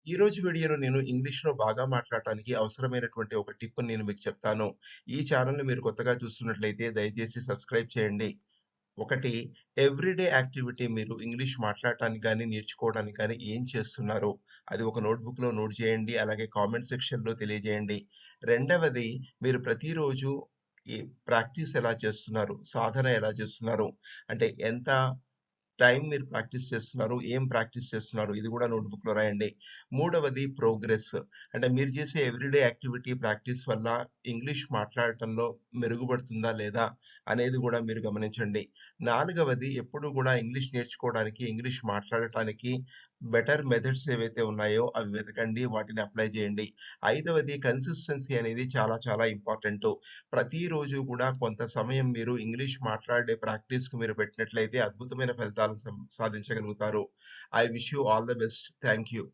ఈ రోజు వీడియోలో నేను ఇంగ్లీష్‌లో బాగా మాట్లాడటానికి అవసరమైనటువంటి ఒక టిప్‌ని నేను మీకు చెప్తాను. ఈ ఛానెల్‌ని మీరు కొత్తగా చూస్తున్నట్లయితే దయచేసి సబ్స్క్రైబ్ చేయండి. ఒకటి ఎవ్రీడే యాక్టివిటీ మీరు ఇంగ్లీష్ మాట్లాడటానికి గాని, నేర్చుకోవడానికి గాని ఏం చేస్తున్నారు? అది ఒక నోట్‌బుక్‌లో నోట్ చేయండి. అలాగే కామెంట్ సెక్షన్‌లో తెలియజేయండి. రెండవది మీరు ప్రతిరోజు ఈ ప్రాక్టీస్ ఎలా చేస్తున్నారు? సాధన ఎలా చేస్తున్నారు? అంటే ఎంత టైం మీరు ప్రాక్టీస్ చేస్తున్నారు? ఏం ప్రాక్టీస్ చేస్తున్నారు? ఇది గూడా నోట్‌బుక్‌లో రాయండి. మూడవది ప్రోగ్రెస్. అంటే మీరు చేసే ఎవ్రీడే యాక్టివిటీ ప్రాక్టీస్ వల్ల ఇంగ్లీష్ మాట్లాడటంలో మెరుగుపడుతుందా లేదా? అనేది గూడా మీరు గమనించండి. నాలుగవది ఎప్పుడు గూడా ఇంగ్లీష్ నేర్చుకోవడానికి, ఇంగ్లీష్ మాట్లాడటానికి బెటర్ మెథడ్స్ ఏవైతే ఉన్నాయో అవి వెతకండి. వాటిని అప్లై చేయండి. ఐదవది కన్సిస్టెన్సీ అనేది చాలా చాలా ఇంపార్టెంటు. ప్రతిరోజు కూడా కొంత సమయం మీరు ఇంగ్లీష్ మాట్లాడే ప్రాక్టీస్‌కి మీరు పెట్టినట్లయితే అద్భుతమైన ఫలితాలు సాధించగలుగుతారు. I wish you all the best. Thank you.